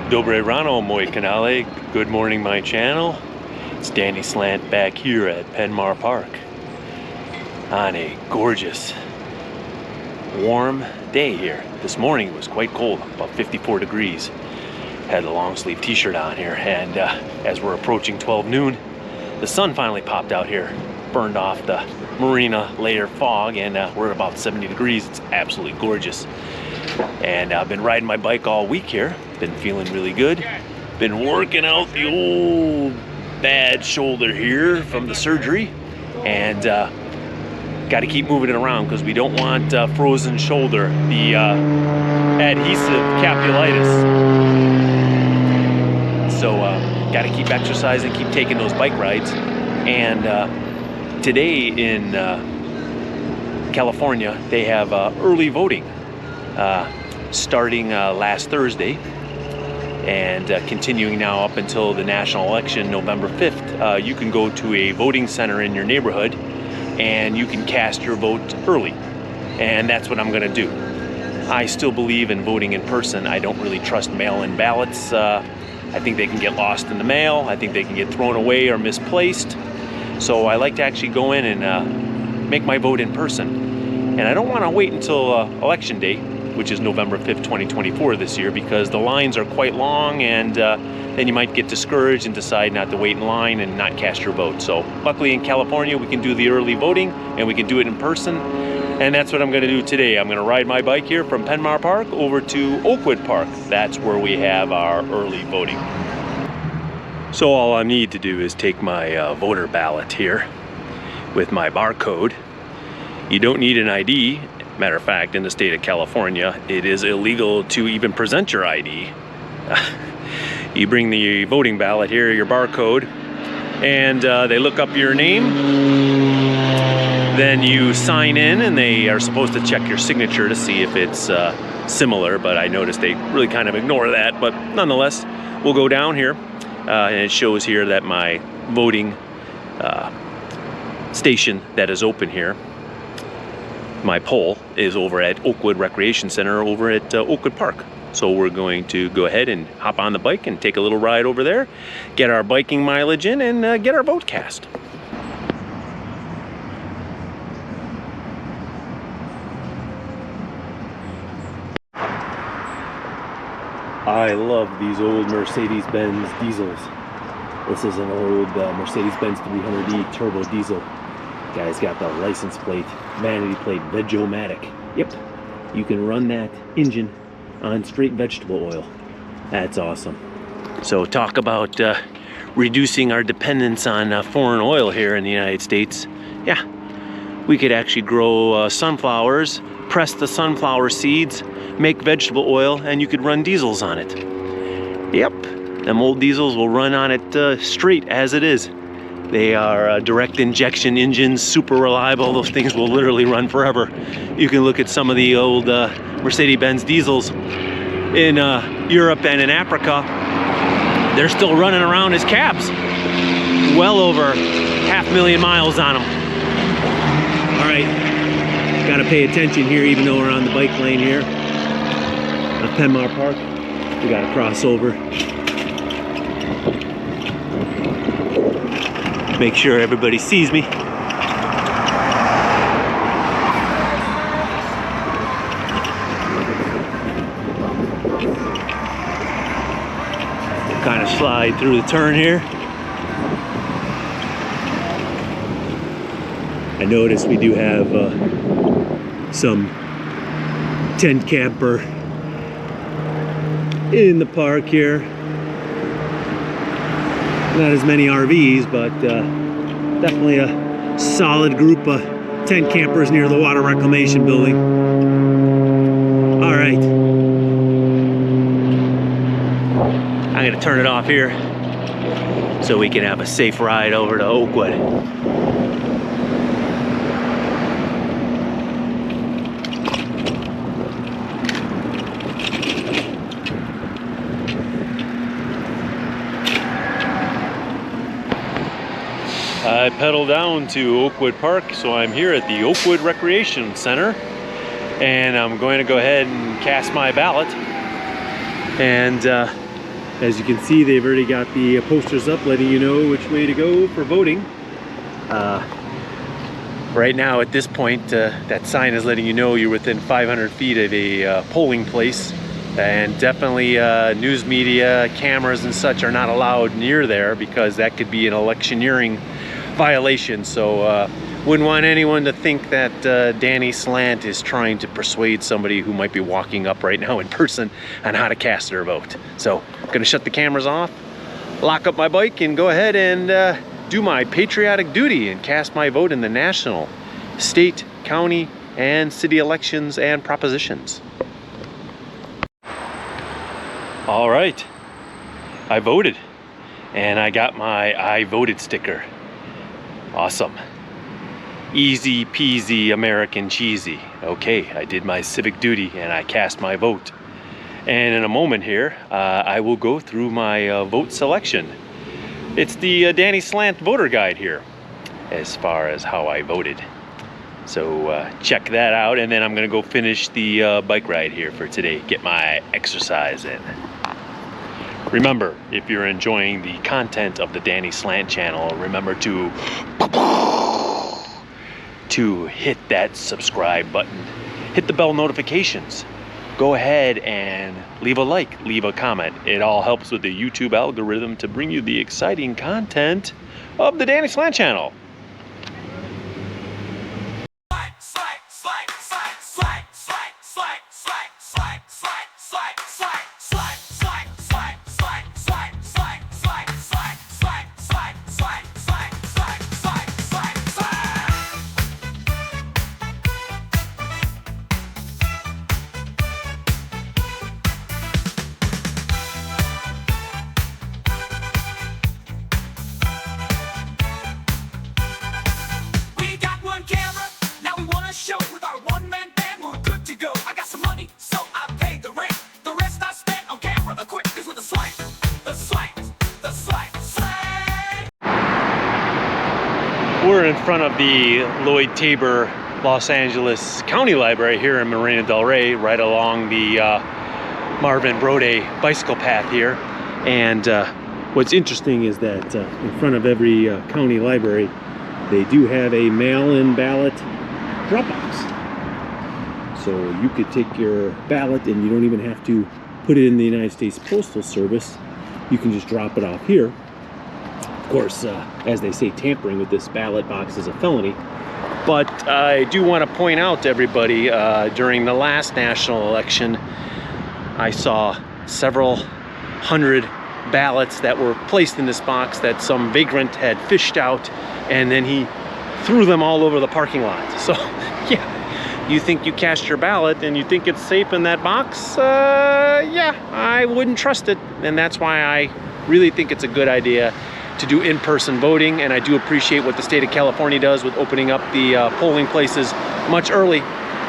Dobre rano, moi canale. Good morning, my channel. It's Danny Slant back here at Penmar Park on a gorgeous, warm day here. This morning it was quite cold, about 54 degrees. Had a long sleeve t-shirt on here, and as we're approaching 12 noon, the sun finally popped out here, burned off the Marina layer fog, and we're at about 70 degrees. It's absolutely gorgeous. And I've been riding my bike all week here. Been feeling really good. Been working out the old bad shoulder here from the surgery, and got to keep moving it around because we don't want frozen shoulder, the adhesive capulitis. So got to keep exercising, keep taking those bike rides. And today in California, they have early voting starting last Thursday and continuing now up until the national election November 5th. You can go to a voting center in your neighborhood and you can cast your vote early, and that's what I'm going to do. I still believe in voting in person. I don't really trust mail-in ballots. I think they can get lost in the mail. I think they can get thrown away or misplaced. So I like to actually go in and make my vote in person. And I don't want to wait until election day, which is November 5th, 2024 this year, because the lines are quite long, and then you might get discouraged and decide not to wait in line and not cast your vote. So luckily in California, we can do the early voting and we can do it in person. And that's what I'm going to do today. I'm going to ride my bike here from Penmar Park over to Oakwood Park. That's where we have our early voting. So all I need to do is take my voter ballot here with my barcode. You don't need an ID. Matter of fact, in the state of California, it is illegal to even present your ID. You bring the voting ballot here, your barcode, and they look up your name. Then you sign in, and they are supposed to check your signature to see if it's similar, but I noticed they really kind of ignore that. But nonetheless, we'll go down here, and it shows here that my voting station that is open here, my poll, is over at Oakwood Recreation Center over at Oakwood Park. So we're going to go ahead and hop on the bike and take a little ride over there, get our biking mileage in, and get our vote cast. I love these old Mercedes-Benz diesels. This is an old Mercedes-Benz 300E turbo diesel. Guy's got the license plate, vanity plate, Veg-O-Matic. Yep, you can run that engine on straight vegetable oil. That's awesome. So talk about reducing our dependence on foreign oil here in the United States. Yeah, we could actually grow sunflowers, press the sunflower seeds, make vegetable oil, and you could run diesels on it. Yep, them old diesels will run on it straight as it is. They are direct injection engines, super reliable. Those things will literally run forever. You can look at some of the old Mercedes-Benz diesels in Europe and in Africa. They're still running around as cabs. Well over 500,000 miles on them. All right, gotta pay attention here, even though we're on the bike lane here of Penmar Park. We gotta cross over. Make sure everybody sees me. Kind of slide through the turn here. I noticed we do have some tent camper in the park here. Not as many RVs, but definitely a solid group of tent campers near the water reclamation building. All right, I'm gonna turn it off here so we can have a safe ride over to Oakwood. I pedal down to Oakwood Park, so I'm here at the Oakwood Recreation Center, and I'm going to go ahead and cast my ballot. And As you can see, they've already got the posters up letting you know which way to go for voting. Right now at this point, that sign is letting you know you're within 500 feet of a polling place, and definitely news media, cameras and such are not allowed near there because that could be an electioneering violation. So wouldn't want anyone to think that Danny Slant is trying to persuade somebody who might be walking up right now in person on how to cast their vote. So I'm gonna shut the cameras off, lock up my bike, and go ahead and do my patriotic duty and cast my vote in the national, state, county, and city elections and propositions. All right, I voted and I got my I voted sticker. Awesome. Easy peasy American cheesy. Okay, I did my civic duty and I cast my vote. And in a moment here, I will go through my vote selection. It's the Danny Slant voter guide here as far as how I voted. So check that out, and then I'm gonna go finish the bike ride here for today, get my exercise in. Remember, if you're enjoying the content of the Danny Slant channel, remember to hit that subscribe button, hit the bell notifications. Go ahead and leave a like, leave a comment. It all helps with the YouTube algorithm to bring you the exciting content of the Danny Slant channel. We're in front of the Lloyd Taber Los Angeles County Library here in Marina Del Rey, right along the Marvin Brode bicycle path here. And what's interesting is that in front of every county library, they do have a mail-in ballot drop box. So you could take your ballot and you don't even have to put it in the United States Postal Service. You can just drop it off here. Of course, as they say, tampering with this ballot box is a felony. But I do want to point out to everybody, during the last national election, I saw several hundred ballots that were placed in this box that some vagrant had fished out, and then he threw them all over the parking lot. So, yeah, you think you cast your ballot and you think it's safe in that box? Yeah, I wouldn't trust it. And that's why I really think it's a good idea to do in-person voting, and I do appreciate what the state of California does with opening up the polling places much early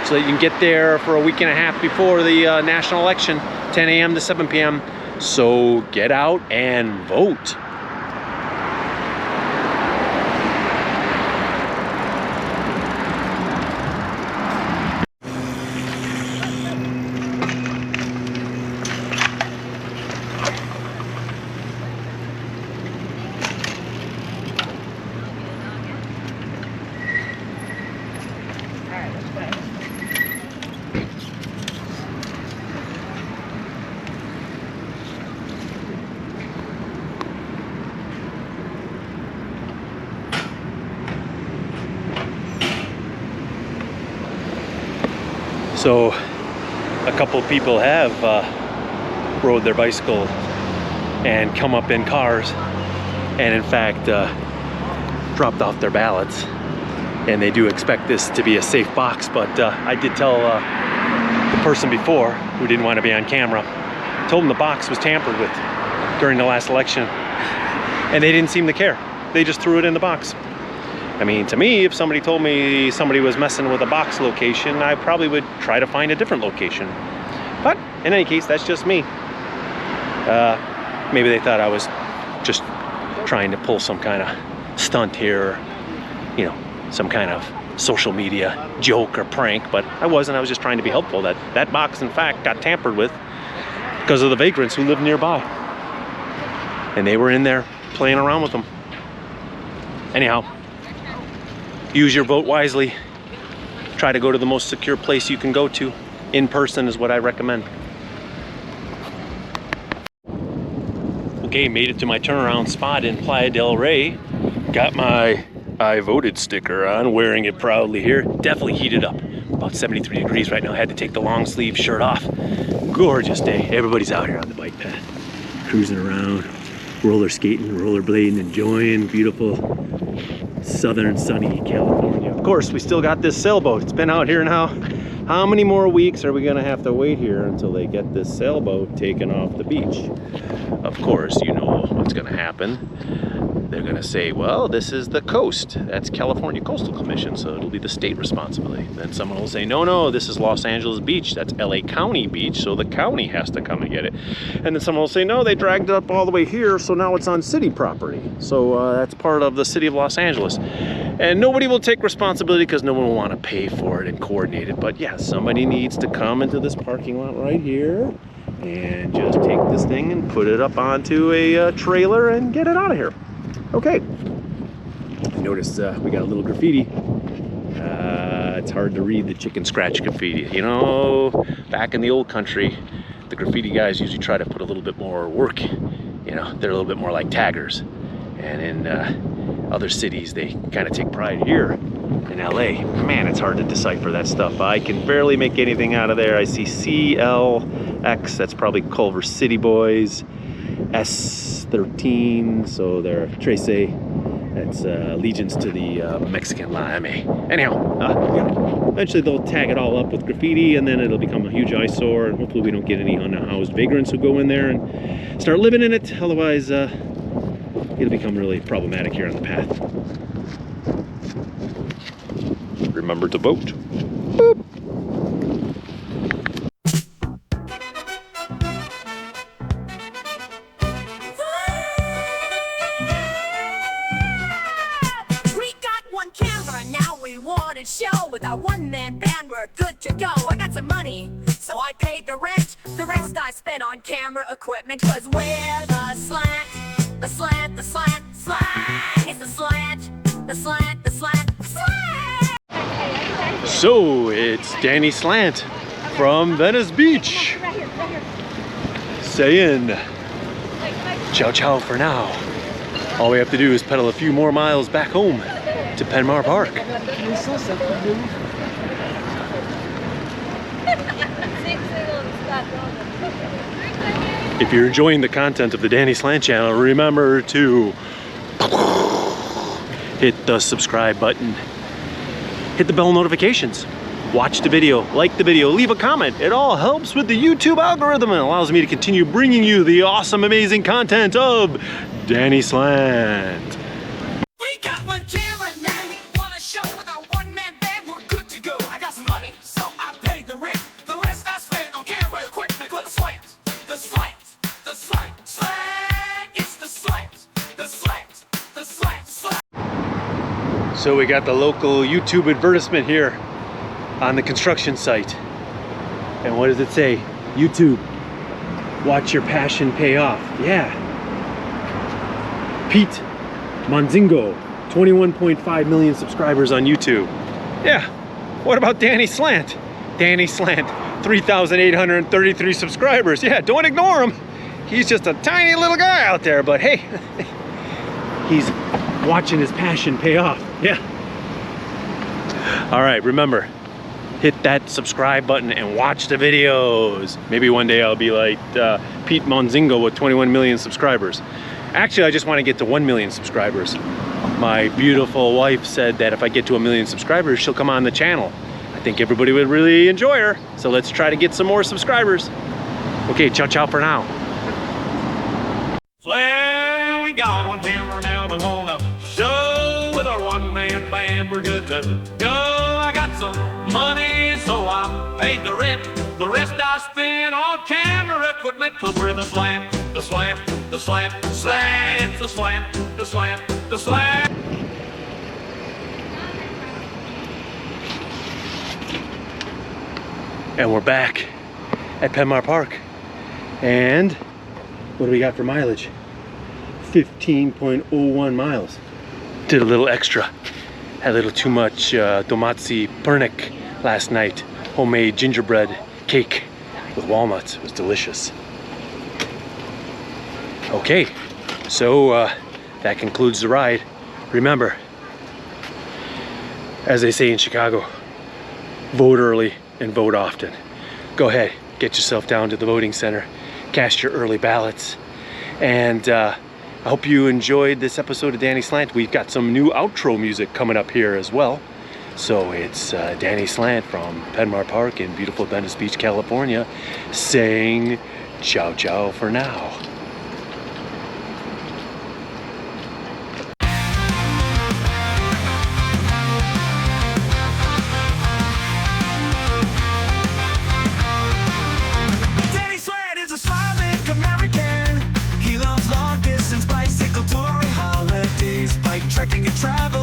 so that you can get there for a week and a half before the national election, 10 a.m. to 7 p.m. So get out and vote. So a couple people have rode their bicycle and come up in cars and in fact dropped off their ballots, and they do expect this to be a safe box. But I did tell the person before who didn't want to be on camera, told them the box was tampered with during the last election, and they didn't seem to care. They just threw it in the box. I mean, to me, if somebody told me somebody was messing with a box location, I probably would try to find a different location. But in any case, that's just me. Maybe they thought I was just trying to pull some kind of stunt here, or, you know, some kind of social media joke or prank, but I wasn't. I was just trying to be helpful. That box, in fact, got tampered with because of the vagrants who live nearby. and they were in there playing around with them. Anyhow, use your vote wisely. Try to go to the most secure place you can go to. In person is what I recommend. Okay, made it to my turnaround spot in Playa del Rey. Got my I voted sticker on, wearing it proudly here. Definitely heated up. About 73 degrees right now. I had to take the long sleeve shirt off. Gorgeous day. Everybody's out here on the bike path, cruising around, roller skating, rollerblading, enjoying beautiful southern sunny California. Of course, we still got this sailboat. It's been out here now. How many more weeks are we gonna have to wait here until they get this sailboat taken off the beach? Of course, you know what's gonna happen. They're gonna say, well, this is the coast. That's California Coastal Commission, so it'll be the state responsibility. Then someone will say, no, no, this is Los Angeles Beach. That's LA County Beach, so the county has to come and get it. And then someone will say, no, they dragged it up all the way here, so now it's on city property. So that's part of the city of Los Angeles. And nobody will take responsibility because no one will want to pay for it and coordinate it. But yeah, somebody needs to come into this parking lot right here and just take this thing and put it up onto a trailer and get it out of here. Okay. Notice we got a little graffiti. It's hard to read the chicken scratch graffiti. You know, back in the old country, the graffiti guys usually try to put a little bit more work. You know, they're a little bit more like taggers. And in other cities, they kind of take pride. Here in LA, man, it's hard to decipher that stuff. I can barely make anything out of there. I see CLX, that's probably Culver City Boys. S13, so they're Trece, that's allegiance to the Mexican Miami. Anyhow, yeah, eventually they'll tag it all up with graffiti, and then it'll become a huge eyesore, and hopefully we don't get any unhoused vagrants who go in there and start living in it. Otherwise, it'll become really problematic here on the path. Remember to vote. Boop. Show with our one-man band, we're good to go. I got some money, so I paid the rent. The rest I spent on camera equipment. Cause we're the slant, the slant, the slant, slant. It's the slant, the slant, the slant, slant. So it's Danny Slant from Venice Beach saying ciao ciao for now. All we have to do is pedal a few more miles back home to Penmar Park. If you're enjoying the content of the Danny Slant channel, remember to hit the subscribe button, hit the bell notifications, watch the video, like the video, leave a comment. It all helps with the YouTube algorithm and allows me to continue bringing you the awesome, amazing content of Danny Slant. So we got the local YouTube advertisement here on the construction site. And what does it say? YouTube, watch your passion pay off. Yeah. Pete Monzingo, 21.5 million subscribers on YouTube. Yeah. What about Danny Slant? Danny Slant, 3,833 subscribers. Yeah, don't ignore him. He's just a tiny little guy out there, but hey, he's watching his passion pay off. Yeah. All right, remember, hit that subscribe button and watch the videos. Maybe one day I'll be like Pete Monzingo with 21 million subscribers. Actually, I just want to get to 1 million subscribers. My beautiful wife said that if I get to 1 million subscribers, she'll come on the channel. I think everybody would really enjoy her. So let's try to get some more subscribers. Okay, ciao ciao for now. Well, we got Penmar now, we're gonna show with our one-man band, we're good to go. I got some money, so I paid the rent. The rest I spent on camera equipment. Cause we're the slant, the slant, the slant, slant, the slant, the slant, the slant. And we're back at Penmar Park. And what do we got for mileage? 15.01 miles. Did a little extra. Had a little too much domazi pernik last night. Homemade gingerbread cake with walnuts. It was delicious. Okay, so that concludes the ride. Remember, as they say in Chicago, vote early and vote often. Go ahead, get yourself down to the voting center, cast your early ballots, and I hope you enjoyed this episode of Danny Slant. We've got some new outro music coming up here as well. So it's Danny Slant from Penmar Park in beautiful Venice Beach, California, saying ciao ciao for now. Danny Slant is a Slavic American. He loves long distance bicycle touring, holidays, bike trekking and travel.